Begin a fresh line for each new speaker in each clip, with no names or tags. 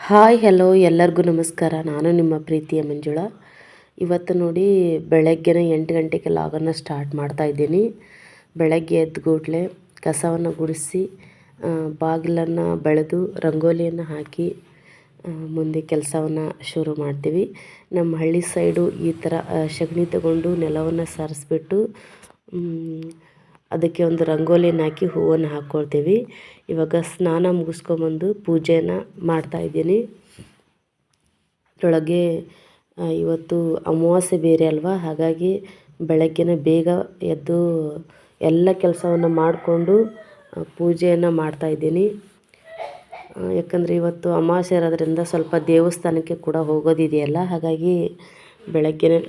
Hi hello ಎಲ್ಲರಿಗೂ ನಮಸ್ಕಾರ. ನಾನು ನಿಮ್ಮ ಪ್ರೀತಿಯ ಮಂಜುಳಾ. ಇವತ್ತು ನೋಡಿ ಬೆಳಗ್ಗೆನೇ 8 ಗಂಟೆಗೆ ಲಾಗನ್ನು ಸ್ಟಾರ್ಟ್ ಮಾಡ್ತಾ ಇದ್ದೀನಿ. ಬೆಳಗ್ಗೆ ಎದ್ದ ಕೂಡಲೇ ಕಸವನ್ನು ಗುಡಿಸಿ ಬಾಗಿಲನ್ನು ಬೆಳೆದು ರಂಗೋಲಿಯನ್ನು ಹಾಕಿ ಮುಂದೆ ಕೆಲಸವನ್ನು ಶುರು ಮಾಡ್ತೀವಿ. ನಮ್ಮ ಹಳ್ಳಿ ಸೈಡು ಈ ಥರ ಸಗಣಿ ತಗೊಂಡು ನೆಲವನ್ನು ಸಾರಿಸ್ಬಿಟ್ಟು ಅದಕ್ಕೆ ಒಂದು ರಂಗೋಲಿಯನ್ನು ಹಾಕಿ ಹೂವನ್ನು ಹಾಕ್ಕೊಳ್ತೀವಿ. ಇವಾಗ ಸ್ನಾನ ಮುಗಿಸ್ಕೊಂಬಂದು ಪೂಜೆಯನ್ನು ಮಾಡ್ತಾಯಿದ್ದೀನಿ. ಅದರೊಳಗೆ ಇವತ್ತು ಅಮಾವಾಸ್ಯೆ ಬೇರೆ ಅಲ್ವಾ, ಹಾಗಾಗಿ ಬೆಳಗ್ಗೆನೇ ಬೇಗ ಎದ್ದು ಎಲ್ಲ ಕೆಲಸವನ್ನು ಮಾಡಿಕೊಂಡು ಪೂಜೆಯನ್ನು ಮಾಡ್ತಾಯಿದ್ದೀನಿ. ಯಾಕಂದರೆ ಇವತ್ತು ಅಮಾವಾಸ್ಯೆ ಇರೋದ್ರಿಂದ ಸ್ವಲ್ಪ ದೇವಸ್ಥಾನಕ್ಕೆ ಕೂಡ ಹೋಗೋದಿದೆಯಲ್ಲ, ಹಾಗಾಗಿ ಬೆಳಗ್ಗೆನೇ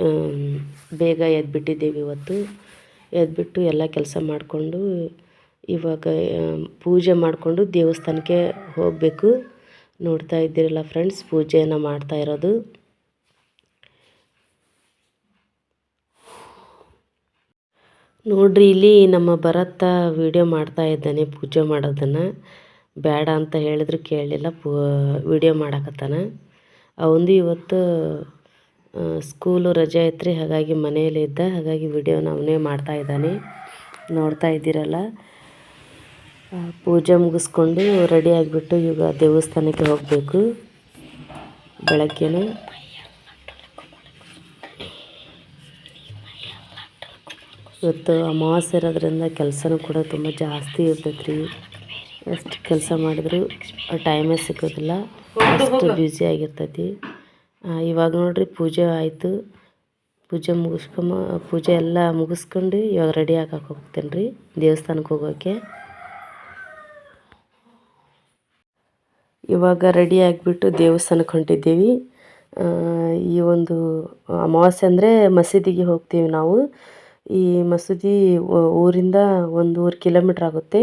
ಬೇಗ ಎದ್ದುಬಿಟ್ಟಿದ್ದೀವಿ. ಇವತ್ತು ಎದ್ದುಬಿಟ್ಟು ಎಲ್ಲ ಕೆಲಸ ಮಾಡಿಕೊಂಡು ಇವಾಗ ಪೂಜೆ ಮಾಡಿಕೊಂಡು ದೇವಸ್ಥಾನಕ್ಕೆ ಹೋಗಬೇಕು. ನೋಡ್ತಾ ಇದ್ದೀರಲ್ಲ ಫ್ರೆಂಡ್ಸ್, ಪೂಜೆಯನ್ನು ಮಾಡ್ತಾ ಇರೋದು. ನೋಡ್ರಿ, ಇಲ್ಲಿ ನಮ್ಮ ಭರತ ವಿಡಿಯೋ ಮಾಡ್ತಾ ಇದ್ದಾನೆ ಪೂಜೆ ಮಾಡೋದನ್ನು. ಬೇಡ ಅಂತ ಹೇಳಿದ್ರು ಕೇಳಲಿಲ್ಲ, ವಿಡಿಯೋ ಮಾಡಕತ್ತಾನ. ಅವಂದು ಇವತ್ತು ಸ್ಕೂಲು ರಜೆ ಐತ್ರಿ, ಹಾಗಾಗಿ ಮನೆಯಲ್ಲೇ ಇದ್ದ, ಹಾಗಾಗಿ ವಿಡಿಯೋನ ಅವನೇ ಮಾಡ್ತಾ ಇದ್ದಾನೆ. ನೋಡ್ತಾ ಇದ್ದೀರಲ್ಲ, ಪೂಜೆ ಮುಗಿಸ್ಕೊಂಡು ರೆಡಿ ಆಗಿಬಿಟ್ಟು ಈಗ ದೇವಸ್ಥಾನಕ್ಕೆ ಹೋಗಬೇಕು ಬೆಳಗ್ಗೆನೇ. ಇವತ್ತು ಅಮಾವಾಸ್ಯೆ ಇರೋದ್ರಿಂದ ಕೆಲಸನೂ ಕೂಡ ತುಂಬ ಜಾಸ್ತಿ ಇರ್ತೈತೆ ರೀ. ಎಷ್ಟು ಕೆಲಸ ಮಾಡಿದ್ರು ಟೈಮೇ ಸಿಗೋದಿಲ್ಲ, ಅಷ್ಟು ಬ್ಯುಸಿ ಆಗಿರ್ತೈತಿ. ಇವಾಗ ನೋಡ್ರಿ ಪೂಜೆ ಆಯಿತು. ಪೂಜೆ ಎಲ್ಲ ಮುಗಿಸ್ಕೊಂಡು ಇವಾಗ ರೆಡಿ ಆಗಕ್ಕೆ ಹೋಗ್ತೇನೆ ರೀ ದೇವಸ್ಥಾನಕ್ಕೆ ಹೋಗೋಕ್ಕೆ. ಇವಾಗ ರೆಡಿ ಆಗಿಬಿಟ್ಟು ದೇವಸ್ಥಾನಕ್ಕೆ ಹೊಂಟಿದ್ದೀವಿ. ಈ ಒಂದು ಅಮಾವಾಸ್ಯೆ ಅಂದರೆ ಮಸೀದಿಗೆ ಹೋಗ್ತೀವಿ ನಾವು. ಈ ಮಸೀದಿ ಊರಿಂದ 1 ಕಿಲೋಮೀಟ್ರ್ ಆಗುತ್ತೆ,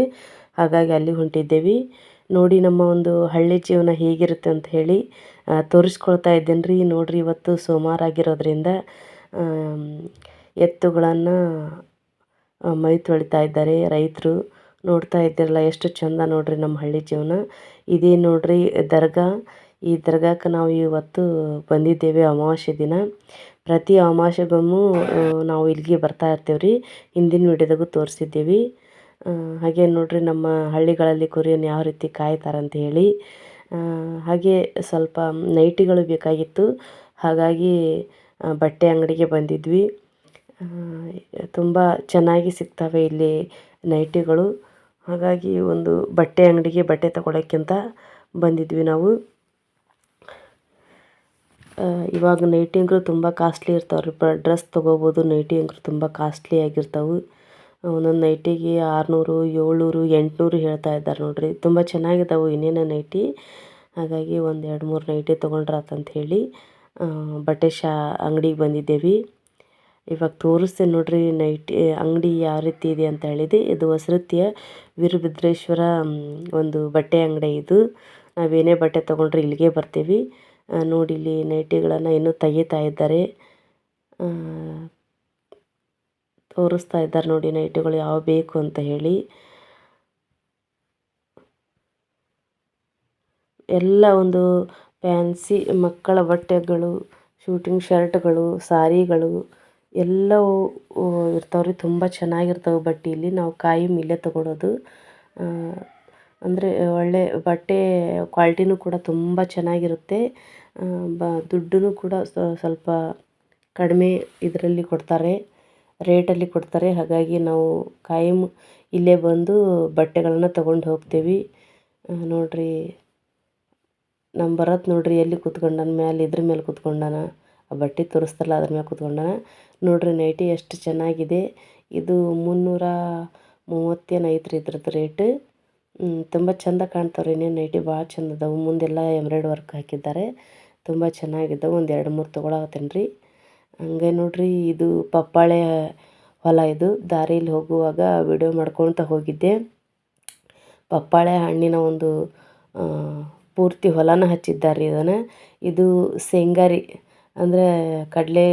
ಹಾಗಾಗಿ ಅಲ್ಲಿ ಹೊಂಟಿದ್ದೇವೆ. ನೋಡಿ ನಮ್ಮ ಒಂದು ಹಳ್ಳಿ ಜೀವನ ಹೇಗಿರುತ್ತೆ ಅಂತ ಹೇಳಿ ತೋರಿಸ್ಕೊಳ್ತಾ ಇದ್ದೇನೆ ರೀ. ನೋಡಿರಿ, ಇವತ್ತು ಸೋಮವಾರ ಆಗಿರೋದ್ರಿಂದ ಎತ್ತುಗಳನ್ನು ಮೈ ತೊಳಿತಾ ಇದ್ದಾರೆ ರೈತರು. ನೋಡ್ತಾ ಇದ್ದೀರಲ್ಲ ಎಷ್ಟು ಚೆಂದ ನೋಡ್ರಿ ನಮ್ಮ ಹಳ್ಳಿ ಜೀವನ. ಇದೇ ನೋಡ್ರಿ ದರ್ಗಾ. ಈ ದರ್ಗಾಕ್ಕೆ ನಾವು ಇವತ್ತು ಬಂದಿದ್ದೇವೆ ಅಮಾವಾಸ್ಯೆ ದಿನ. ಪ್ರತಿ ಅಮಾವಾಸ್ಯೆಗೊಮ್ಮೆ ನಾವು ಇಲ್ಲಿಗೆ ಬರ್ತಾ ಇರ್ತೀವಿ ರೀ. ಹಿಂದಿನ ವಿಡಿಯೋದಾಗೂ ತೋರಿಸಿದ್ದೀವಿ. ಹಾಗೆ ನೋಡ್ರಿ ನಮ್ಮ ಹಳ್ಳಿಗಳಲ್ಲಿ ಕುರಿಯನ್ನು ಯಾವ ರೀತಿ ಕಾಯ್ತಾರಂತ ಹೇಳಿ. ಹಾಗೆ ಸ್ವಲ್ಪ ನೈಟಿಗಳು ಬೇಕಾಗಿತ್ತು, ಹಾಗಾಗಿ ಬಟ್ಟೆ ಅಂಗಡಿಗೆ ಬಂದಿದ್ವಿ. ತುಂಬ ಚೆನ್ನಾಗಿ ಸಿಗ್ತವೆ ಇಲ್ಲಿ ನೈಟಿಗಳು, ಹಾಗಾಗಿ ಒಂದು ಬಟ್ಟೆ ಅಂಗಡಿಗೆ ಬಟ್ಟೆ ತಗೊಳ್ಳೋಕ್ಕಿಂತ ಬಂದಿದ್ವಿ ನಾವು. ಇವಾಗ ನೈಟಿ ಅಂಕರು ತುಂಬ ಕಾಸ್ಟ್ಲಿ ಇರ್ತಾವೆ ರೀ. ಡ್ರೆಸ್ ತೊಗೋಬೋದು, ನೈಟಿ ಅಂಕರು ತುಂಬ ಕಾಸ್ಟ್ಲಿ ಆಗಿರ್ತಾವೆ. ಒಂದೊಂದು ನೈಟಿಗೆ 600, 700, 800 ಹೇಳ್ತಾ ಇದ್ದಾರೆ ನೋಡ್ರಿ. ತುಂಬ ಚೆನ್ನಾಗಿದ್ದಾವೆ ಇನ್ನೇನು ನೈಟಿ. ಹಾಗಾಗಿ ಒಂದು 2-3 ನೈಟಿ ತೊಗೊಂಡ್ರಾತಂತ ಹೇಳಿ ಬಟ್ಟೆ ಅಂಗಡಿಗೆ ಬಂದಿದ್ದೇವೆ. ಇವಾಗ ತೋರಿಸ್ತೇನೆ ನೋಡ್ರಿ ನೈಟಿ ಅಂಗಡಿ ಯಾವ ರೀತಿ ಇದೆ ಅಂತ ಹೇಳಿದೆ. ಇದು ಹೊಸರತಿಯ ವೀರಭದ್ರೇಶ್ವರ ಒಂದು ಬಟ್ಟೆ ಅಂಗಡಿ ಇದು. ನಾವೇನೇ ಬಟ್ಟೆ ತೊಗೊಂಡ್ರೆ ಇಲ್ಲಿಗೆ ಬರ್ತೀವಿ. ನೋಡಿ, ಇಲ್ಲಿ ನೈಟಿಗಳನ್ನು ಇನ್ನೂ ತೆಗಿತಾ ಇದ್ದಾರೆ, ತೋರಿಸ್ತಾ ಇದ್ದಾರೆ ನೋಡಿ ನೈಟಿಗಳು ಯಾವ ಬೇಕು ಅಂತ ಹೇಳಿ. ಎಲ್ಲ ಒಂದು ಫ್ಯಾನ್ಸಿ ಮಕ್ಕಳ ಬಟ್ಟೆಗಳು, ಶೂಟಿಂಗ್ ಶರ್ಟ್ಗಳು, ಸಾರಿಗಳು ಎಲ್ಲವೂ ಇರ್ತಾವೆ ರೀ. ತುಂಬ ಚೆನ್ನಾಗಿರ್ತವೆ ಬಟ್ಟೆ. ಇಲ್ಲಿ ನಾವು ಕಾಯಂ ಇಲ್ಲೇ ತೊಗೊಳೋದು. ಅಂದರೆ ಒಳ್ಳೆ ಬಟ್ಟೆ ಕ್ವಾಲಿಟಿನೂ ಕೂಡ ತುಂಬ ಚೆನ್ನಾಗಿರುತ್ತೆ. ದುಡ್ಡು ಕೂಡ ಸ್ವಲ್ಪ ಕಡಿಮೆ ಇದರಲ್ಲಿ ಕೊಡ್ತಾರೆ, ರೇಟಲ್ಲಿ ಕೊಡ್ತಾರೆ. ಹಾಗಾಗಿ ನಾವು ಕಾಯಂ ಇಲ್ಲೇ ಬಂದು ಬಟ್ಟೆಗಳನ್ನು ತೊಗೊಂಡು ಹೋಗ್ತೀವಿ. ನೋಡಿರಿ, ನಮ್ಮ ಭರತ್ ನೋಡ್ರಿ ಎಲ್ಲಿ ಕೂತ್ಕೊಂಡಾನ, ಇದ್ರ ಮೇಲೆ ಕೂತ್ಕೊಂಡಾನ. ಆ ಬಟ್ಟೆ ತೋರಿಸ್ತಾರಲ್ಲ ಅದ್ರ ಮೇಲೆ ಕೂತ್ಕೊಂಡಾನ. ನೋಡ್ರಿ ನೈಟಿ ಎಷ್ಟು ಚೆನ್ನಾಗಿದೆ. ಇದು 330 ಐತ್ರಿ ಇದ್ರದ್ದು ರೇಟ್. ತುಂಬ ಚೆಂದ ಕಾಣ್ತಾವ್ರಿ. ಇನ್ನೇನು ನೈಟಿ ಭಾಳ ಚೆಂದ ಅದಾವೆ. ಮುಂದೆಲ್ಲ ಎಂಬ್ರಾಯ್ಡ್ ವರ್ಕ್ ಹಾಕಿದ್ದಾರೆ, ತುಂಬ ಚೆನ್ನಾಗಿದ್ದಾವೆ. ಒಂದು 2-3 ತೊಗೊಳಕತ್ತೀನಿ ರೀ. ಹಂಗೆ ನೋಡ್ರಿ, ಇದು ಪಪ್ಪಾಳೆ ಹೊಲ. ಇದು ದಾರಿಯಲ್ಲಿ ಹೋಗುವಾಗ ವಿಡಿಯೋ ಮಾಡ್ಕೊಳ್ತಾ ಹೋಗಿದ್ದೆ. ಪಪ್ಪಾಳೆ ಹಣ್ಣಿನ ಒಂದು ಪೂರ್ತಿ ಹೊಲನ ಹಚ್ಚಿದ್ದಾರೆ ಇದನ್ನು. ಇದು ಶೇಂಗಾ ರೀ, ಅಂದರೆ ಕಡಲೆ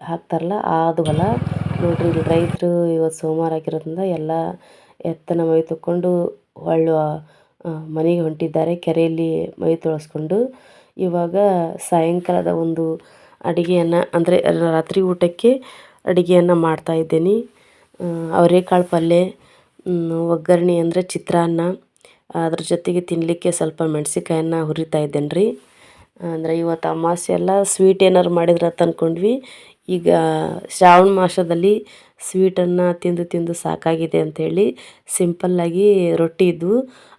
ಹಾಕ್ತಾರಲ್ಲ ಅದು ಹೊಲ. ನೋಡ್ರಿ, ಇಲ್ಲಿ ರೈತರು ಇವತ್ತು ಸೋಮವಾರ ಆಗಿರೋದ್ರಿಂದ ಎಲ್ಲ ಎತ್ತನ ಮೈ ತೊಗೊಂಡು ಮನೆಗೆ ಹೊಂಟಿದ್ದಾರೆ. ಕೆರೆಯಲ್ಲಿ ಮೈ ತೊಳೆಸ್ಕೊಂಡು ಇವಾಗ ಸಾಯಂಕಾಲದ ಒಂದು ಅಡುಗೆಯನ್ನು ಅಂದರೆ ರಾತ್ರಿ ಊಟಕ್ಕೆ ಅಡುಗೆಯನ್ನು ಮಾಡ್ತಾಯಿದ್ದೀನಿ. ಅವರೆಕಾಳು ಪಲ್ಯ, ಒಗ್ಗರಣೆ ಅಂದರೆ ಚಿತ್ರಾನ್ನ, ಅದ್ರ ಜೊತೆಗೆ ತಿನ್ನಲಿಕ್ಕೆ ಸ್ವಲ್ಪ ಮೆಣಸಿನ್ಕಾಯನ್ನು ಹುರಿತಾ ಇದ್ದೇನೆ ರೀ. ಅಂದರೆ ಇವತ್ತು ಅಮಾವಾಸ್ಯೆ ಎಲ್ಲ ಸ್ವೀಟ್ ಏನಾರು ಮಾಡಿದ್ರೆ ಅಂತ ಅಂದ್ಕೊಂಡ್ವಿ. ಈಗ ಶ್ರಾವಣ ಮಾಸದಲ್ಲಿ ಸ್ವೀಟನ್ನು ತಿಂದು ತಿಂದು ಸಾಕಾಗಿದೆ ಅಂಥೇಳಿ ಸಿಂಪಲ್ಲಾಗಿ ರೊಟ್ಟಿ ಇದ್ವು,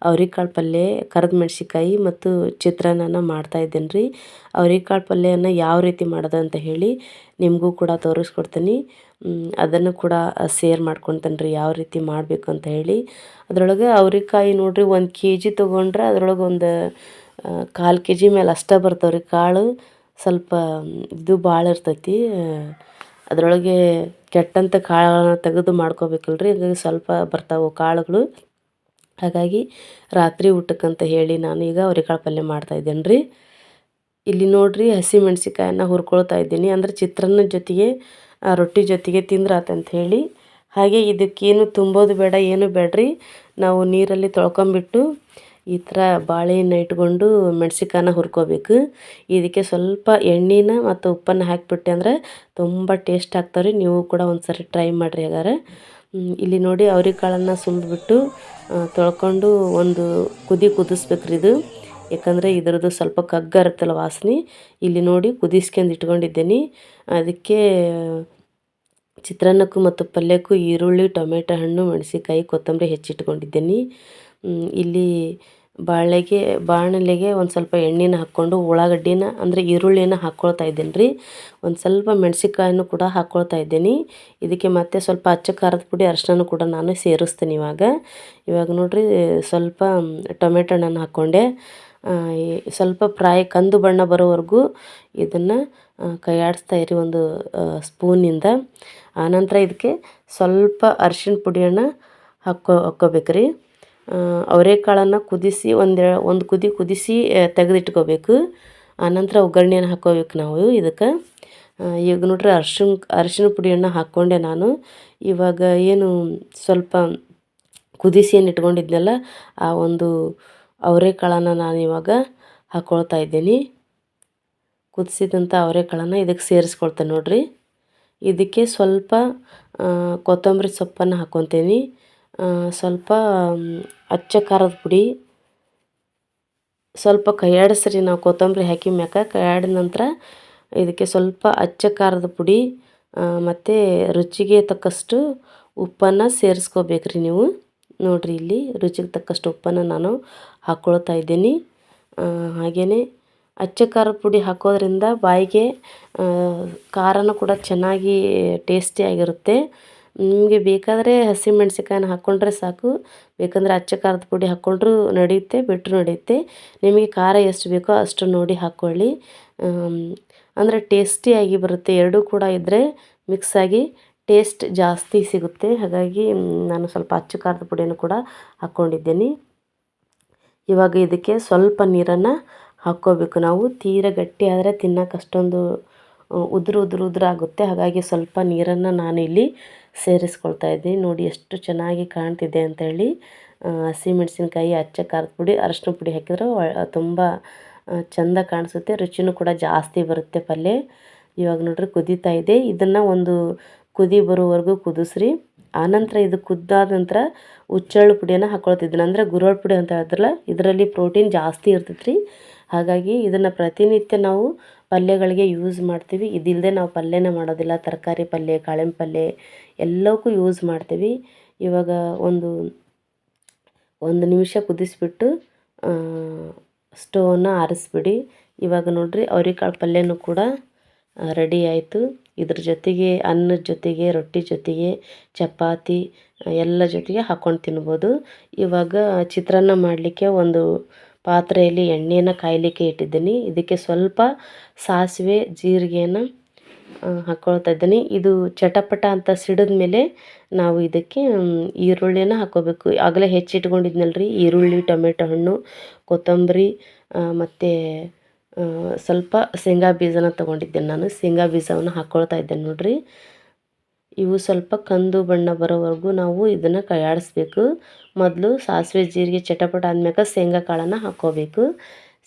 ಅವ್ರೆಕಾಳು ಪಲ್ಯ, ಕರಿದ ಮೆಣಸಿನ್ಕಾಯಿ ಮತ್ತು ಚಿತ್ರಾನ್ನನ ಮಾಡ್ತಾಯಿದ್ದೇನೆ ರೀ. ಅವ್ರೆಕಾಳು ಪಲ್ಯನ ಯಾವ ರೀತಿ ಮಾಡೋದು ಅಂತ ಹೇಳಿ ನಿಮಗೂ ಕೂಡ ತೋರಿಸ್ಕೊಡ್ತೀನಿ. ಅದನ್ನು ಕೂಡ ಶೇರ್ ಮಾಡ್ಕೊತೇನೆ ರೀ ಯಾವ ರೀತಿ ಮಾಡಬೇಕು ಅಂತ ಹೇಳಿ. ಅದರೊಳಗೆ ಅವ್ರೆಕಾಯಿ ನೋಡಿರಿ 1 kg ತೊಗೊಂಡ್ರೆ ಅದರೊಳಗೆ ಒಂದು 1/4 kg ಮೇಲೆ ಅಷ್ಟೇ ಬರ್ತಾವೆ ರೀ ಕಾಳು. ಸ್ವಲ್ಪ ಇದು ಭಾಳ ಇರ್ತೈತಿ, ಅದರೊಳಗೆ ಕೆಟ್ಟಂಥ ಕಾಳುಗಳನ್ನ ತೆಗೆದು ಮಾಡ್ಕೋಬೇಕಲ್ರಿ, ಹಾಗಾಗಿ ಸ್ವಲ್ಪ ಬರ್ತಾವೆ ಕಾಳುಗಳು. ಹಾಗಾಗಿ ರಾತ್ರಿ ಊಟಕ್ಕಂತ ಹೇಳಿ ನಾನು ಈಗ ಅವ್ರೆಕಾಳು ಪಲ್ಯ ಮಾಡ್ತಾಯಿದ್ದೇನೆ ರೀ. ಇಲ್ಲಿ ನೋಡಿರಿ ಹಸಿಮೆಣ್ಸಿಕಾಯನ್ನು ಹುರ್ಕೊಳ್ತಾ ಇದ್ದೀನಿ, ಅಂದರೆ ಚಿತ್ರಾನ್ನದ ಜೊತೆಗೆ ರೊಟ್ಟಿ ಜೊತೆಗೆ ತಿಂದ್ರಾತಂತ ಹೇಳಿ. ಹಾಗೆ ಇದಕ್ಕೇನು ತುಂಬೋದು ಬೇಡ, ಏನು ಬೇಡ್ರಿ. ನಾವು ನೀರಲ್ಲಿ ತೊಳ್ಕೊಂಬಿಟ್ಟು ಈ ಥರ ಬಾಳೆಹಣ್ಣು ಇಟ್ಕೊಂಡು ಮೆಣ್ಸಿನ್ಕಾಯನ್ನ ಹುರ್ಕೋಬೇಕು. ಇದಕ್ಕೆ ಸ್ವಲ್ಪ ಎಣ್ಣೆನ ಮತ್ತು ಉಪ್ಪನ್ನು ಹಾಕಿಬಿಟ್ಟೆ ಅಂದರೆ ತುಂಬ ಟೇಸ್ಟ್ ಆಗ್ತಾವೆ ರೀ. ನೀವು ಕೂಡ ಒಂದು ಸರಿ ಟ್ರೈ ಮಾಡಿರಿ ಹಾಗಾದ್ರೆ. ಇಲ್ಲಿ ನೋಡಿ ಅವ್ರೆಕಾಳನ್ನು ಸುಲಿದ್ಬಿಟ್ಟು ತೊಳ್ಕೊಂಡು ಒಂದು ಕುದಿಸ್ಬೇಕು ರೀ ಇದು, ಯಾಕಂದರೆ ಇದರದ್ದು ಸ್ವಲ್ಪ ಕಗ್ಗ ವಾಸನೆ. ಇಲ್ಲಿ ನೋಡಿ ಕುದಿಸ್ಕೊಂಡು ಇಟ್ಕೊಂಡಿದ್ದೀನಿ. ಅದಕ್ಕೆ ಚಿತ್ರಾನ್ನಕ್ಕೂ ಮತ್ತು ಪಲ್ಯಕ್ಕೂ ಈರುಳ್ಳಿ, ಟೊಮೆಟೊ ಹಣ್ಣು, ಮೆಣಸಿನ್ಕಾಯಿ, ಕೊತ್ತಂಬರಿ ಹೆಚ್ಚಿಟ್ಕೊಂಡಿದ್ದೀನಿ. ಇಲ್ಲಿ ಬಾಣಲೆಗೆ ಒಂದು ಸ್ವಲ್ಪ ಎಣ್ಣೆನ ಹಾಕ್ಕೊಂಡು ಉಳ್ಳಾಗಡ್ಡಿನ ಅಂದರೆ ಈರುಳ್ಳಿನ ಹಾಕ್ಕೊಳ್ತಾ ಇದ್ದೀನಿ ರೀ. ಒಂದು ಸ್ವಲ್ಪ ಮೆಣಸಿನ್ಕಾಯನ್ನು ಕೂಡ ಹಾಕ್ಕೊಳ್ತಾ ಇದ್ದೀನಿ. ಇದಕ್ಕೆ ಮತ್ತೆ ಸ್ವಲ್ಪ ಅಚ್ಚ ಖಾರದ ಪುಡಿ, ಅರಿಶಿನ ಕೂಡ ನಾನು ಸೇರಿಸ್ತೀನಿ ಇವಾಗ ನೋಡಿರಿ ಸ್ವಲ್ಪ ಟೊಮೆಟೊ ಹಣ್ಣನ್ನು ಹಾಕ್ಕೊಂಡೆ. ಸ್ವಲ್ಪ ಕಂದು ಬಣ್ಣ ಬರೋವರೆಗೂ ಇದನ್ನು ಕೈಯಾಡಿಸ್ತಾ ಇರಿ ಒಂದು ಸ್ಪೂನಿಂದ. ಆನಂತರ ಇದಕ್ಕೆ ಸ್ವಲ್ಪ ಅರಿಶಿಣ ಪುಡಿಯನ್ನು ಹಾಕ್ಕೋಬೇಕ್ರಿ. ಅವರೆಕಾಳನ್ನು ಕುದಿಸಿ ಒಂದು ಕುದಿಸಿ ತೆಗೆದಿಟ್ಕೋಬೇಕು. ಆನಂತರ ಒಗ್ಗರಣೆಯನ್ನು ಹಾಕ್ಕೋಬೇಕು ನಾವು ಇದಕ್ಕೆ. ಈಗ ನೋಡ್ರಿ ಅರಿಶಿಣ ಪುಡಿಯನ್ನು ಹಾಕ್ಕೊಂಡೆ ನಾನು. ಇವಾಗ ಏನು ಸ್ವಲ್ಪ ಕುದಿಸಿ ಏನು ಇಟ್ಕೊಂಡಿದ್ನಲ್ಲ ಆ ಒಂದು ಅವರೆಕಾಳನ್ನು ನಾನು ಇವಾಗ ಹಾಕ್ಕೊಳ್ತಾ ಇದ್ದೀನಿ. ಕುದಿಸಿದಂಥ ಅವರೆಕಾಳನ್ನು ಇದಕ್ಕೆ ಸೇರಿಸ್ಕೊಳ್ತೇನೆ ನೋಡಿರಿ. ಇದಕ್ಕೆ ಸ್ವಲ್ಪ ಕೊತ್ತಂಬರಿ ಸೊಪ್ಪನ್ನು ಹಾಕ್ಕೊತೀನಿ, ಸ್ವಲ್ಪ ಅಚ್ಚ ಖಾರದ ಪುಡಿ, ಸ್ವಲ್ಪ ಕೈಯಾಡಿಸ್ರಿ. ನಾವು ಕೊತ್ತಂಬರಿ ಹಾಕಿ ಮ್ಯಾಕ ಕೈಯಾಡಿದ ನಂತರ ಇದಕ್ಕೆ ಸ್ವಲ್ಪ ಅಚ್ಚ ಖಾರದ ಪುಡಿ ಮತ್ತು ರುಚಿಗೆ ತಕ್ಕಷ್ಟು ಉಪ್ಪನ್ನು ಸೇರಿಸ್ಕೋಬೇಕ್ರಿ ನೀವು. ನೋಡಿರಿ ಇಲ್ಲಿ ರುಚಿಗೆ ತಕ್ಕಷ್ಟು ಉಪ್ಪನ್ನು ನಾನು ಹಾಕ್ಕೊಳ್ತಾ ಇದ್ದೀನಿ. ಹಾಗೆಯೇ ಅಚ್ಚ ಖಾರದ ಪುಡಿ ಹಾಕೋದ್ರಿಂದ ಬಾಯಿಗೆ ಖಾರನೂ ಕೂಡ ಚೆನ್ನಾಗಿ ಟೇಸ್ಟಿಯಾಗಿರುತ್ತೆ. ನಿಮಗೆ ಬೇಕಾದರೆ ಹಸಿಮೆಣ್ಸಿನ್ಕಾಯನ್ನ ಹಾಕ್ಕೊಂಡ್ರೆ ಸಾಕು, ಬೇಕಂದರೆ ಅಚ್ಚ ಖಾರದ ಪುಡಿ ಹಾಕ್ಕೊಂಡ್ರೂ ನಡೆಯುತ್ತೆ, ಬಿಟ್ಟರೂ ನಡೆಯುತ್ತೆ. ನಿಮಗೆ ಖಾರ ಎಷ್ಟು ಬೇಕೋ ಅಷ್ಟು ನೋಡಿ ಹಾಕ್ಕೊಳ್ಳಿ. ಅಂದರೆ ಟೇಸ್ಟಿಯಾಗಿ ಬರುತ್ತೆ. ಎರಡೂ ಕೂಡ ಇದ್ದರೆ ಮಿಕ್ಸಾಗಿ ಟೇಸ್ಟ್ ಜಾಸ್ತಿ ಸಿಗುತ್ತೆ. ಹಾಗಾಗಿ ನಾನು ಸ್ವಲ್ಪ ಅಚ್ಚ ಖಾರದ ಪುಡಿಯನ್ನು ಕೂಡ ಹಾಕ್ಕೊಂಡಿದ್ದೀನಿ. ಇವಾಗ ಇದಕ್ಕೆ ಸ್ವಲ್ಪ ನೀರನ್ನು ಹಾಕ್ಕೋಬೇಕು ನಾವು. ತೀರ ಗಟ್ಟಿ ಆದರೆ ತಿನ್ನೋಕೆ ಅಷ್ಟೊಂದು ಉದುರಾಗುತ್ತೆ. ಹಾಗಾಗಿ ಸ್ವಲ್ಪ ನೀರನ್ನು ನಾನು ಇಲ್ಲಿ ಸೇರಿಸ್ಕೊಳ್ತಾ ಇದ್ದೀನಿ. ನೋಡಿ ಎಷ್ಟು ಚೆನ್ನಾಗಿ ಕಾಣ್ತಿದೆ ಅಂತೇಳಿ. ಹಸಿಮೆಣ್ಸಿನ್ಕಾಯಿ, ಅಚ್ಚ ಖಾರದ ಪುಡಿ, ಅರಶಿನ ಪುಡಿ ಹಾಕಿದ್ರೆ ತುಂಬ ಚೆಂದ ಕಾಣಿಸುತ್ತೆ, ರುಚಿನೂ ಕೂಡ ಜಾಸ್ತಿ ಬರುತ್ತೆ ಪಲ್ಯ. ಇವಾಗ ನೋಡ್ರಿ ಕುದೀತಾ ಇದೆ. ಇದನ್ನು ಒಂದು ಕುದಿ ಬರೋವರೆಗೂ ಕುದಿಸ್ರಿ. ಆನಂತರ ಇದು ಕುದ್ದಾದ ನಂತರ ಹುಚ್ಚೆಳ್ಳು ಪುಡಿಯನ್ನು ಹಾಕ್ಕೊಳ್ತಿದ್ದೀನಿ. ಅಂದರೆ ಗುರೋಳ್ಳು ಪುಡಿ ಅಂತ ಹೇಳ್ತಾರಲ್ಲ, ಇದರಲ್ಲಿ ಪ್ರೋಟೀನ್ ಜಾಸ್ತಿ ಇರ್ತೈತೆ ರೀ. ಹಾಗಾಗಿ ಇದನ್ನು ಪ್ರತಿನಿತ್ಯ ನಾವು ಪಲ್ಯಗಳಿಗೆ ಯೂಸ್ ಮಾಡ್ತೀವಿ. ಇದಿಲ್ಲದೆ ನಾವು ಪಲ್ಯನೇ ಮಾಡೋದಿಲ್ಲ. ತರಕಾರಿ ಪಲ್ಯ, ಕಾಳಿನ ಪಲ್ಯ ಎಲ್ಲವಕ್ಕೂ ಯೂಸ್ ಮಾಡ್ತೀವಿ. ಇವಾಗ ಒಂದು ನಿಮಿಷ ಕುದಿಸ್ಬಿಟ್ಟು ಸ್ಟವನ್ನು ಆರಿಸ್ಬಿಡಿ. ಇವಾಗ ನೋಡಿರಿ ಅವ್ರೆಕಾಳು ಪಲ್ಯನೂ ಕೂಡ ರೆಡಿ ಆಯಿತು. ಇದ್ರ ಜೊತೆಗೆ ಅನ್ನದ ಜೊತೆಗೆ, ರೊಟ್ಟಿ ಜೊತೆಗೆ, ಚಪಾತಿ ಎಲ್ಲ ಜೊತೆಗೆ ಹಾಕ್ಕೊಂಡು ತಿನ್ಬೋದು. ಇವಾಗ ಚಿತ್ರಾನ್ನ ಮಾಡಲಿಕ್ಕೆ ಒಂದು ಪಾತ್ರೆಯಲ್ಲಿ ಎಣ್ಣೆನ ಕಾಯಲಿಕ್ಕೆ ಇಟ್ಟಿದ್ದೀನಿ. ಇದಕ್ಕೆ ಸ್ವಲ್ಪ ಸಾಸಿವೆ, ಜೀರಿಗೆಯನ್ನು ಹಾಕ್ಕೊಳ್ತಾ ಇದ್ದೀನಿ. ಇದು ಚಟಪಟ ಅಂತ ಸಿಡಿದ ಮೇಲೆ ನಾವು ಇದಕ್ಕೆ ಈರುಳ್ಳಿನ ಹಾಕ್ಕೋಬೇಕು. ಆಗಲೇ ಹೆಚ್ಚಿಟ್ಕೊಂಡಿದ್ನಲ್ರಿ ಈರುಳ್ಳಿ, ಟೊಮೆಟೊ ಹಣ್ಣು, ಕೊತ್ತಂಬರಿ ಮತ್ತು ಸ್ವಲ್ಪ ಶೇಂಗಾ ಬೀಜನ ತೊಗೊಂಡಿದ್ದೇನೆ ನಾನು. ಶೇಂಗಾ ಬೀಜವನ್ನು ಹಾಕ್ಕೊಳ್ತಾ ಇದ್ದೇನೆ ನೋಡಿರಿ. ಇವು ಸ್ವಲ್ಪ ಕಂದು ಬಣ್ಣ ಬರೋವರೆಗೂ ನಾವು ಇದನ್ನು ಕೈಯಾಡಿಸ್ಬೇಕು. ಮೊದಲು ಸಾಸಿವೆ ಜೀರಿಗೆ ಚಟಪಟ ಆದ್ಮೇಲೆ ಶೇಂಗಾ ಕಾಳನ್ನು ಹಾಕ್ಕೋಬೇಕು.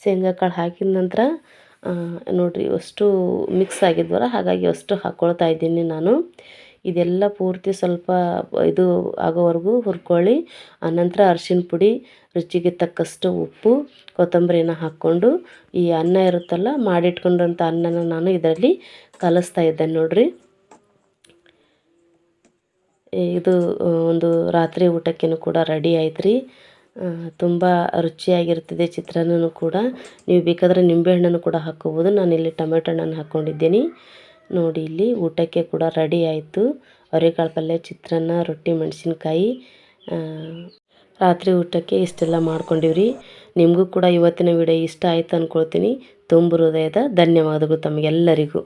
ಶೇಂಗಾ ಕಾಳು ಹಾಕಿದ ನಂತರ ನೋಡಿರಿ ಅಷ್ಟು ಮಿಕ್ಸ್ ಆಗಿದ್ವಲ್ಲ, ಹಾಗಾಗಿ ಅಷ್ಟು ಹಾಕ್ಕೊಳ್ತಾ ಇದ್ದೀನಿ ನಾನು. ಇದೆಲ್ಲ ಪೂರ್ತಿ ಸ್ವಲ್ಪ ಇದು ಆಗೋವರೆಗೂ ಹುರ್ಕೊಳ್ಳಿ. ಆನಂತರ ಅರಿಶಿನ ಪುಡಿ, ರುಚಿಗೆ ತಕ್ಕಷ್ಟು ಉಪ್ಪು, ಕೊತ್ತಂಬರಿನ ಹಾಕ್ಕೊಂಡು ಈ ಅನ್ನ ಇರುತ್ತಲ್ಲ, ಮಾಡಿಟ್ಕೊಂಡಂಥ ಅನ್ನನ ನಾನು ಇದರಲ್ಲಿ ಕಲಿಸ್ತಾ ಇದ್ದೇನೆ ನೋಡಿರಿ. ಇದು ಒಂದು ರಾತ್ರಿ ಊಟಕ್ಕೇನು ಕೂಡ ರೆಡಿ ಆಯ್ತು ರೀ. ತುಂಬ ರುಚಿಯಾಗಿರ್ತದೆ ಚಿತ್ರಾನ್ನನೂ ಕೂಡ. ನೀವು ಬೇಕಾದರೆ ನಿಂಬೆಹಣ್ಣನ್ನು ಕೂಡ ಹಾಕ್ಕೋಬೋದು. ನಾನಿಲ್ಲಿ ಟೊಮೆಟೊ ಹಣ್ಣನ್ನು ಹಾಕ್ಕೊಂಡಿದ್ದೀನಿ ನೋಡಿ. ಇಲ್ಲಿ ಊಟಕ್ಕೆ ಕೂಡ ರೆಡಿ ಆಯಿತು. ಅವರೆಕಾಳು ಪಲ್ಯ, ಚಿತ್ರಾನ್ನ, ರೊಟ್ಟಿ, ಮೆಣಸಿನ್ಕಾಯಿ. ರಾತ್ರಿ ಊಟಕ್ಕೆ ಇಷ್ಟೆಲ್ಲ ಮಾಡ್ಕೊಂಡಿವ್ರಿ. ನಿಮಗೂ ಕೂಡ ಇವತ್ತಿನ ವಿಡಿಯೋ ಇಷ್ಟ ಆಯಿತು ಅಂದ್ಕೊಳ್ತೀನಿ. ತುಂಬ ಹೃದಯದ ಧನ್ಯವಾದಗಳು ತಮಗೆಲ್ಲರಿಗೂ.